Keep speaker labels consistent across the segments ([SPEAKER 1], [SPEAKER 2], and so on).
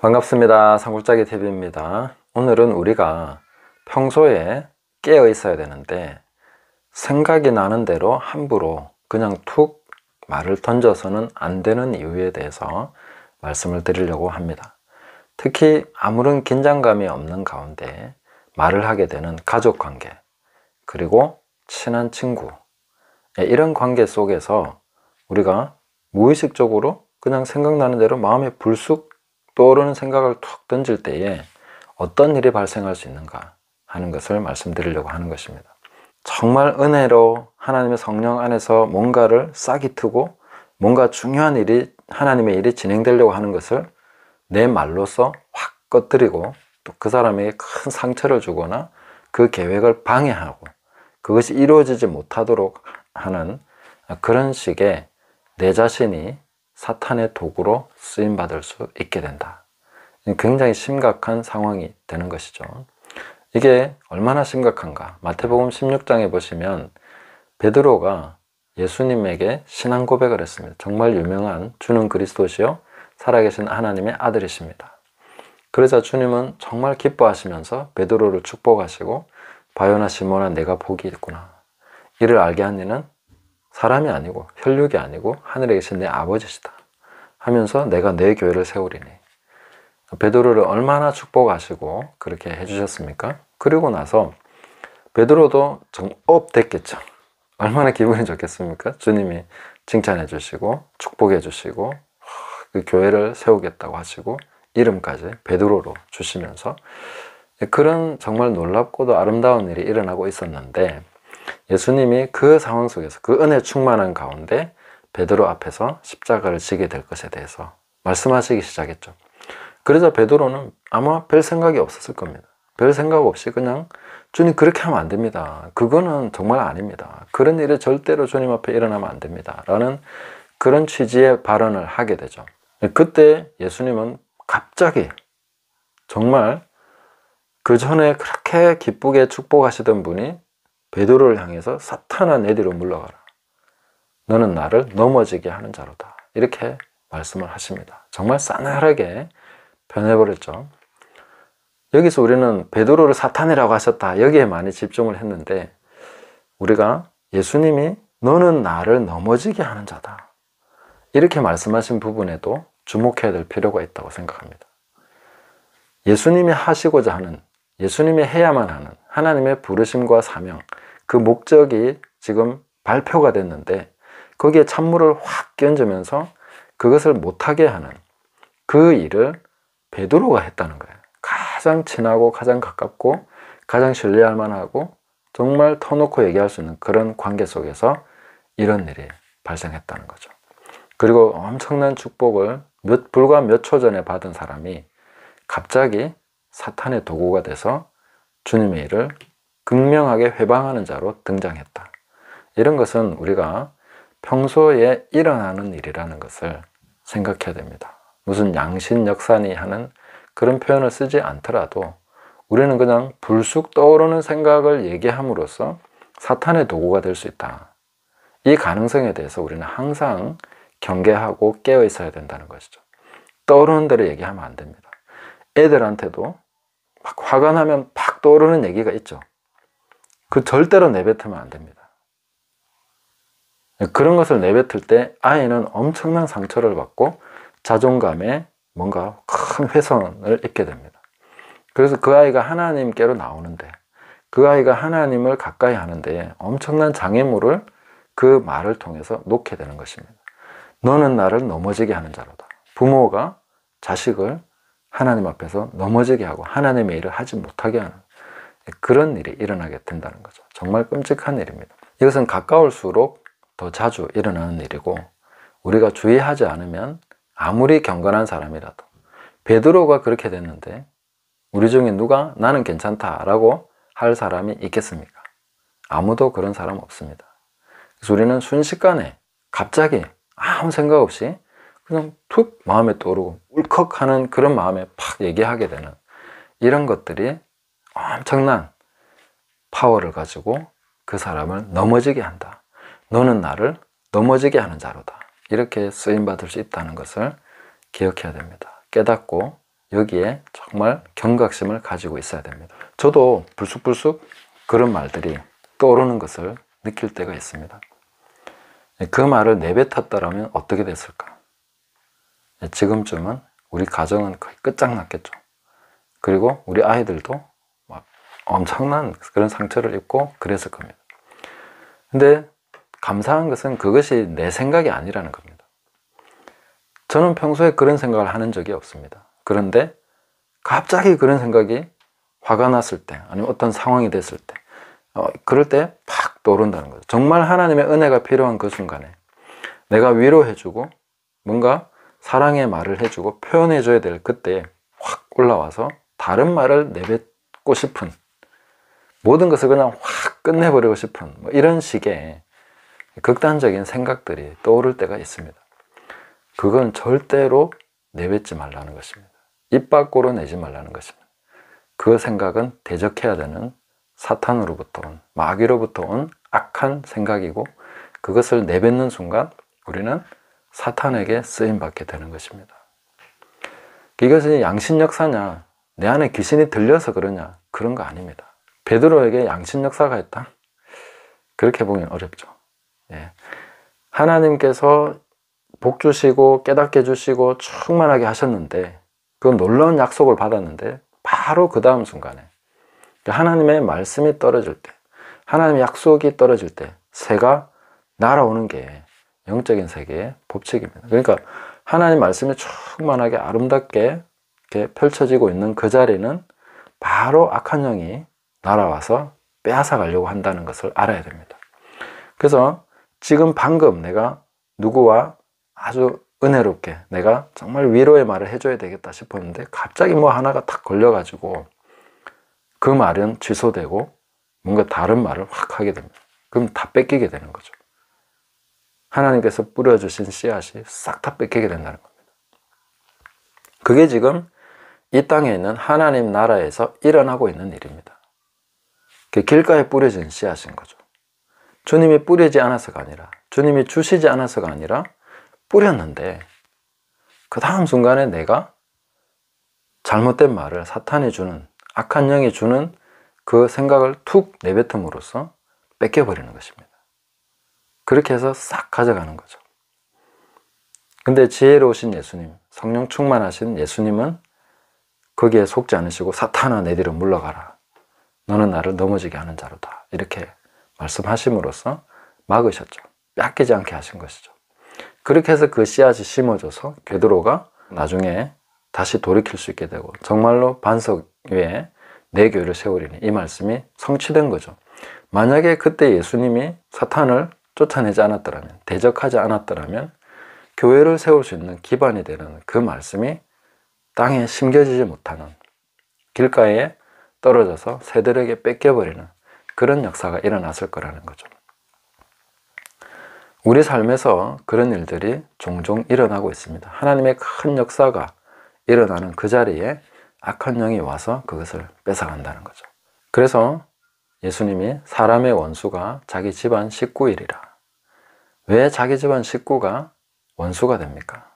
[SPEAKER 1] 반갑습니다. 산골짜기 TV입니다. 오늘은 우리가 평소에 깨어 있어야 되는데 생각이 나는 대로 함부로 그냥 툭 말을 던져서는 안 되는 이유에 대해서 말씀을 드리려고 합니다. 특히 아무런 긴장감이 없는 가운데 말을 하게 되는 가족관계, 그리고 친한 친구, 이런 관계 속에서 우리가 무의식적으로 그냥 생각나는 대로 마음에 불쑥 떠오르는 생각을 툭 던질 때에 어떤 일이 발생할 수 있는가 하는 것을 말씀드리려고 하는 것입니다. 정말 은혜로 하나님의 성령 안에서 뭔가를 싹이 트고 뭔가 중요한 일이, 하나님의 일이 진행되려고 하는 것을 내 말로서 확 꺼뜨리고 또 그 사람에게 큰 상처를 주거나 그 계획을 방해하고 그것이 이루어지지 못하도록 하는 그런 식의 내 자신이 사탄의 도구로 쓰임받을 수 있게 된다. 굉장히 심각한 상황이 되는 것이죠. 이게 얼마나 심각한가? 마태복음 16장에 보시면 베드로가 예수님에게 신앙 고백을 했습니다. 정말 유명한 주는 그리스도시요 살아계신 하나님의 아들이십니다. 그러자 주님은 정말 기뻐하시면서 베드로를 축복하시고 바요나 시몬아 내가 복이 있구나. 이를 알게 한 이는 사람이 아니고 혈육이 아니고 하늘에 계신 내 아버지시다 하면서 내가 내 교회를 세우리니. 베드로를 얼마나 축복하시고 그렇게 해주셨습니까? 그리고 나서 베드로도 좀 업됐겠죠. 얼마나 기분이 좋겠습니까? 주님이 칭찬해 주시고 축복해 주시고 그 교회를 세우겠다고 하시고 이름까지 베드로로 주시면서 그런 정말 놀랍고도 아름다운 일이 일어나고 있었는데 예수님이 그 상황 속에서 그 은혜 충만한 가운데 베드로 앞에서 십자가를 지게 될 것에 대해서 말씀하시기 시작했죠. 그러자 베드로는 아마 별 생각이 없었을 겁니다. 별 생각 없이 그냥 주님 그렇게 하면 안 됩니다. 그거는 정말 아닙니다. 그런 일이 절대로 주님 앞에 일어나면 안 됩니다. 라는 그런 취지의 발언을 하게 되죠. 그때 예수님은 갑자기 정말 그 전에 그렇게 기쁘게 축복하시던 분이 베드로를 향해서 사탄아 내 뒤로 물러가라. 너는 나를 넘어지게 하는 자로다. 이렇게 말씀을 하십니다. 정말 싸늘하게 변해버렸죠. 여기서 우리는 베드로를 사탄이라고 하셨다. 여기에 많이 집중을 했는데 우리가 예수님이 너는 나를 넘어지게 하는 자다. 이렇게 말씀하신 부분에도 주목해야 될 필요가 있다고 생각합니다. 예수님이 하시고자 하는, 예수님이 해야만 하는 하나님의 부르심과 사명, 그 목적이 지금 발표가 됐는데 거기에 찬물을 확 끼얹으면서 그것을 못하게 하는 그 일을 베드로가 했다는 거예요. 가장 친하고 가장 가깝고 가장 신뢰할 만하고 정말 터놓고 얘기할 수 있는 그런 관계 속에서 이런 일이 발생했다는 거죠. 그리고 엄청난 축복을 불과 몇 초 전에 받은 사람이 갑자기 사탄의 도구가 돼서 주님의 일을 극명하게 회방하는 자로 등장했다. 이런 것은 우리가 평소에 일어나는 일이라는 것을 생각해야 됩니다. 무슨 양신역산이 하는 그런 표현을 쓰지 않더라도 우리는 그냥 불쑥 떠오르는 생각을 얘기함으로써 사탄의 도구가 될 수 있다. 이 가능성에 대해서 우리는 항상 경계하고 깨어 있어야 된다는 것이죠. 떠오르는 대로 얘기하면 안 됩니다. 애들한테도 막 화가 나면 팍 떠오르는 얘기가 있죠. 그 절대로 내뱉으면 안 됩니다. 그런 것을 내뱉을 때 아이는 엄청난 상처를 받고 자존감에 뭔가 큰 훼손을 입게 됩니다. 그래서 그 아이가 하나님께로 나오는데 그 아이가 하나님을 가까이 하는데 엄청난 장애물을 그 말을 통해서 놓게 되는 것입니다. 너는 나를 넘어지게 하는 자로다. 부모가 자식을 하나님 앞에서 넘어지게 하고 하나님의 일을 하지 못하게 하는 그런 일이 일어나게 된다는 거죠. 정말 끔찍한 일입니다. 이것은 가까울수록 더 자주 일어나는 일이고 우리가 주의하지 않으면 아무리 경건한 사람이라도 베드로가 그렇게 됐는데 우리 중에 누가 나는 괜찮다라고 할 사람이 있겠습니까? 아무도 그런 사람 없습니다. 그래서 우리는 순식간에 갑자기 아무 생각 없이 그냥 툭 마음에 떠오르고 울컥하는 그런 마음에 팍 얘기하게 되는 이런 것들이 엄청난 파워를 가지고 그 사람을 넘어지게 한다. 너는 나를 넘어지게 하는 자로다. 이렇게 쓰임받을 수 있다는 것을 기억해야 됩니다. 깨닫고 여기에 정말 경각심을 가지고 있어야 됩니다. 저도 불쑥불쑥 그런 말들이 떠오르는 것을 느낄 때가 있습니다. 그 말을 내뱉었더라면 어떻게 됐을까? 지금쯤은 우리 가정은 거의 끝장났겠죠. 그리고 우리 아이들도 막 엄청난 그런 상처를 입고 그랬을 겁니다. 근데 감사한 것은 그것이 내 생각이 아니라는 겁니다. 저는 평소에 그런 생각을 하는 적이 없습니다. 그런데 갑자기 그런 생각이 화가 났을 때, 아니면 어떤 상황이 됐을 때, 그럴 때 팍 떠오른다는 거죠. 정말 하나님의 은혜가 필요한 그 순간에 내가 위로해주고 뭔가 사랑의 말을 해주고 표현해줘야 될 그때 확 올라와서 다른 말을 내뱉고 싶은, 모든 것을 그냥 확 끝내버리고 싶은 뭐 이런 식의 극단적인 생각들이 떠오를 때가 있습니다. 그건 절대로 내뱉지 말라는 것입니다. 입 밖으로 내지 말라는 것입니다. 그 생각은 대적해야 되는 사탄으로부터 온, 마귀로부터 온 악한 생각이고, 그것을 내뱉는 순간 우리는 사탄에게 쓰임받게 되는 것입니다. 이것이 양심역사냐, 내 안에 귀신이 들려서 그러냐, 그런 거 아닙니다. 베드로에게 양심역사가 있다? 그렇게 보기는 어렵죠. 예. 하나님께서 복 주시고 깨닫게 해주시고 충만하게 하셨는데, 그 놀라운 약속을 받았는데 바로 그 다음 순간에 하나님의 말씀이 떨어질 때, 하나님의 약속이 떨어질 때 새가 날아오는 게 영적인 세계의 법칙입니다. 그러니까 하나님 말씀이 충만하게 아름답게 이렇게 펼쳐지고 있는 그 자리는 바로 악한 영이 날아와서 빼앗아 가려고 한다는 것을 알아야 됩니다. 그래서 지금 방금 내가 누구와 아주 은혜롭게 내가 정말 위로의 말을 해줘야 되겠다 싶었는데 갑자기 뭐 하나가 탁 걸려가지고 그 말은 취소되고 뭔가 다른 말을 확 하게 됩니다. 그럼 다 뺏기게 되는 거죠. 하나님께서 뿌려주신 씨앗이 싹 다 뺏기게 된다는 겁니다. 그게 지금 이 땅에 있는 하나님 나라에서 일어나고 있는 일입니다. 그 길가에 뿌려진 씨앗인 거죠. 주님이 뿌리지 않아서가 아니라, 주님이 주시지 않아서가 아니라 뿌렸는데 그 다음 순간에 내가 잘못된 말을 사탄이 주는, 악한 영이 주는 그 생각을 툭 내뱉음으로써 뺏겨버리는 것입니다. 그렇게 해서 싹 가져가는 거죠. 근데 지혜로우신 예수님, 성령 충만하신 예수님은 거기에 속지 않으시고 사탄아 내 뒤로 물러가라, 너는 나를 넘어지게 하는 자로다, 이렇게 말씀하심으로써 막으셨죠. 뺏기지 않게 하신 것이죠. 그렇게 해서 그 씨앗이 심어져서 베드로가 나중에 다시 돌이킬 수 있게 되고 정말로 반석 위에 내 교회를 세우리니, 이 말씀이 성취된 거죠. 만약에 그때 예수님이 사탄을 쫓아내지 않았더라면, 대적하지 않았더라면 교회를 세울 수 있는 기반이 되는 그 말씀이 땅에 심겨지지 못하는, 길가에 떨어져서 새들에게 뺏겨버리는 그런 역사가 일어났을 거라는 거죠. 우리 삶에서 그런 일들이 종종 일어나고 있습니다. 하나님의 큰 역사가 일어나는 그 자리에 악한 영이 와서 그것을 뺏어간다는 거죠. 그래서 예수님이 사람의 원수가 자기 집안 식구이리라. 왜 자기 집안 식구가 원수가 됩니까?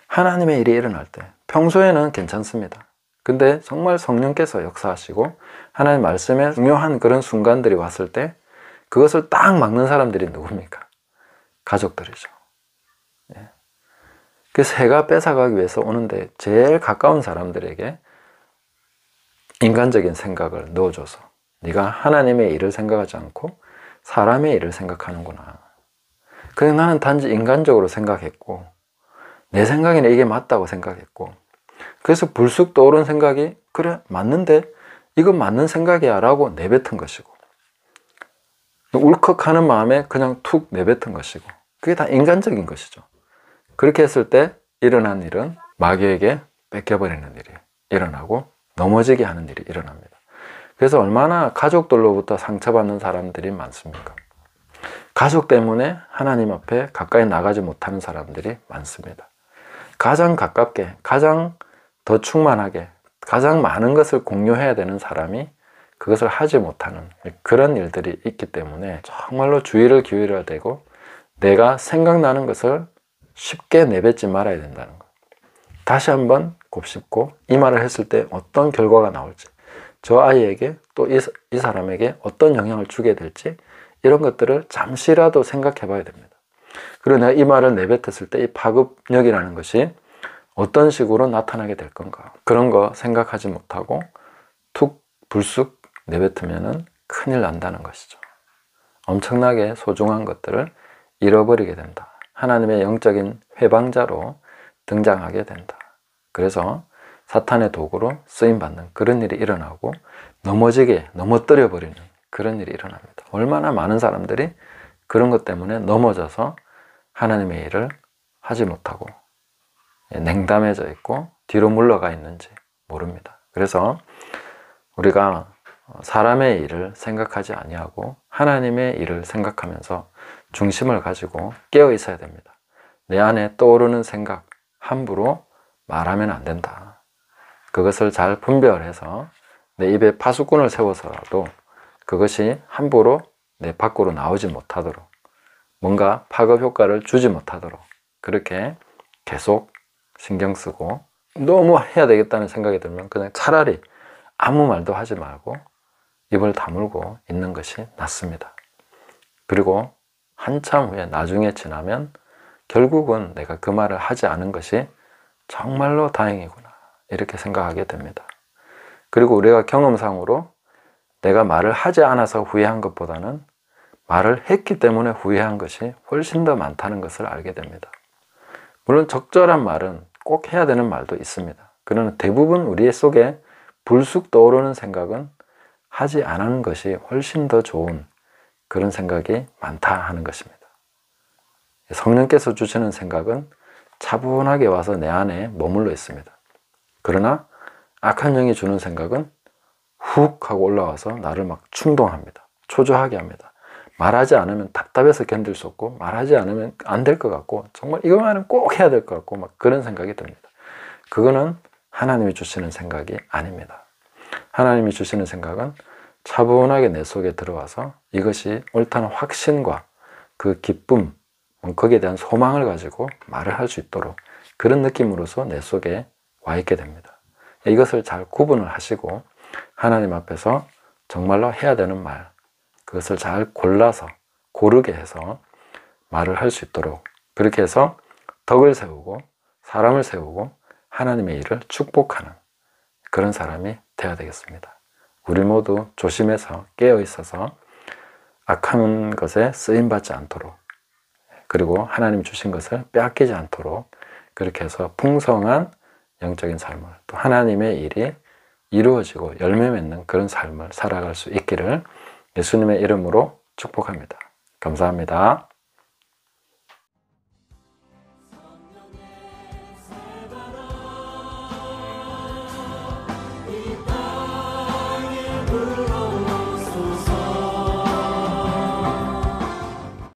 [SPEAKER 1] 하나님의 일이 일어날 때 평소에는 괜찮습니다. 근데 정말 성령께서 역사하시고 하나님 말씀에 중요한 그런 순간들이 왔을 때 그것을 딱 막는 사람들이 누굽니까? 가족들이죠. 예. 그 새가 뺏어가기 위해서 오는데 제일 가까운 사람들에게 인간적인 생각을 넣어줘서 네가 하나님의 일을 생각하지 않고 사람의 일을 생각하는구나. 그냥 나는 단지 인간적으로 생각했고 내 생각에는 이게 맞다고 생각했고, 그래서 불쑥 떠오른 생각이 그래 맞는데 이건 맞는 생각이야 라고 내뱉은 것이고, 울컥하는 마음에 그냥 툭 내뱉은 것이고, 그게 다 인간적인 것이죠. 그렇게 했을 때 일어난 일은 마귀에게 뺏겨버리는 일이 일어나고 넘어지게 하는 일이 일어납니다. 그래서 얼마나 가족들로부터 상처받는 사람들이 많습니까? 가족 때문에 하나님 앞에 가까이 나가지 못하는 사람들이 많습니다. 가장 가깝게, 가장 더 충만하게, 가장 많은 것을 공유해야 되는 사람이 그것을 하지 못하는 그런 일들이 있기 때문에 정말로 주의를 기울여야 되고, 내가 생각나는 것을 쉽게 내뱉지 말아야 된다는 것. 다시 한번 곱씹고 이 말을 했을 때 어떤 결과가 나올지, 저 아이에게 또 이 사람에게 어떤 영향을 주게 될지, 이런 것들을 잠시라도 생각해 봐야 됩니다. 그리고 내가 이 말을 내뱉었을 때 이 파급력이라는 것이 어떤 식으로 나타나게 될 건가, 그런 거 생각하지 못하고 툭 불쑥 내뱉으면 큰일 난다는 것이죠. 엄청나게 소중한 것들을 잃어버리게 된다. 하나님의 영적인 회방자로 등장하게 된다. 그래서 사탄의 도구로 쓰임받는 그런 일이 일어나고 넘어뜨려 버리는 그런 일이 일어납니다. 얼마나 많은 사람들이 그런 것 때문에 넘어져서 하나님의 일을 하지 못하고 냉담해져 있고 뒤로 물러가 있는지 모릅니다. 그래서 우리가 사람의 일을 생각하지 아니하고 하나님의 일을 생각하면서 중심을 가지고 깨어 있어야 됩니다. 내 안에 떠오르는 생각 함부로 말하면 안 된다. 그것을 잘 분별해서 내 입에 파수꾼을 세워서라도 그것이 함부로 내 밖으로 나오지 못하도록, 뭔가 파급 효과를 주지 못하도록 그렇게 계속 신경 쓰고, 너무 해야 되겠다는 생각이 들면 그냥 차라리 아무 말도 하지 말고 입을 다물고 있는 것이 낫습니다. 그리고 한참 후에 나중에 지나면 결국은 내가 그 말을 하지 않은 것이 정말로 다행이구나, 이렇게 생각하게 됩니다. 그리고 우리가 경험상으로 내가 말을 하지 않아서 후회한 것보다는 말을 했기 때문에 후회한 것이 훨씬 더 많다는 것을 알게 됩니다. 물론 적절한 말은 꼭 해야 되는 말도 있습니다. 그러나 대부분 우리 속에 불쑥 떠오르는 생각은 하지 않은 것이 훨씬 더 좋은 그런 생각이 많다 하는 것입니다. 성령께서 주시는 생각은 차분하게 와서 내 안에 머물러 있습니다. 그러나 악한 영이 주는 생각은 훅 하고 올라와서 나를 막 충동합니다. 초조하게 합니다. 말하지 않으면 답답해서 견딜 수 없고, 말하지 않으면 안 될 것 같고, 정말 이거만은 꼭 해야 될 것 같고, 막 그런 생각이 듭니다. 그거는 하나님이 주시는 생각이 아닙니다. 하나님이 주시는 생각은 차분하게 내 속에 들어와서 이것이 옳다는 확신과 그 기쁨, 거기에 대한 소망을 가지고 말을 할 수 있도록 그런 느낌으로서 내 속에 와 있게 됩니다. 이것을 잘 구분을 하시고 하나님 앞에서 정말로 해야 되는 말, 그것을 잘 골라서 고르게 해서 말을 할 수 있도록, 그렇게 해서 덕을 세우고 사람을 세우고 하나님의 일을 축복하는 그런 사람이 되어야 되겠습니다. 우리 모두 조심해서 깨어 있어서 악한 것에 쓰임받지 않도록, 그리고 하나님 주신 것을 빼앗기지 않도록 그렇게 해서 풍성한 영적인 삶을, 또 하나님의 일이 이루어지고 열매 맺는 그런 삶을 살아갈 수 있기를 예수님의 이름으로 축복합니다. 감사합니다.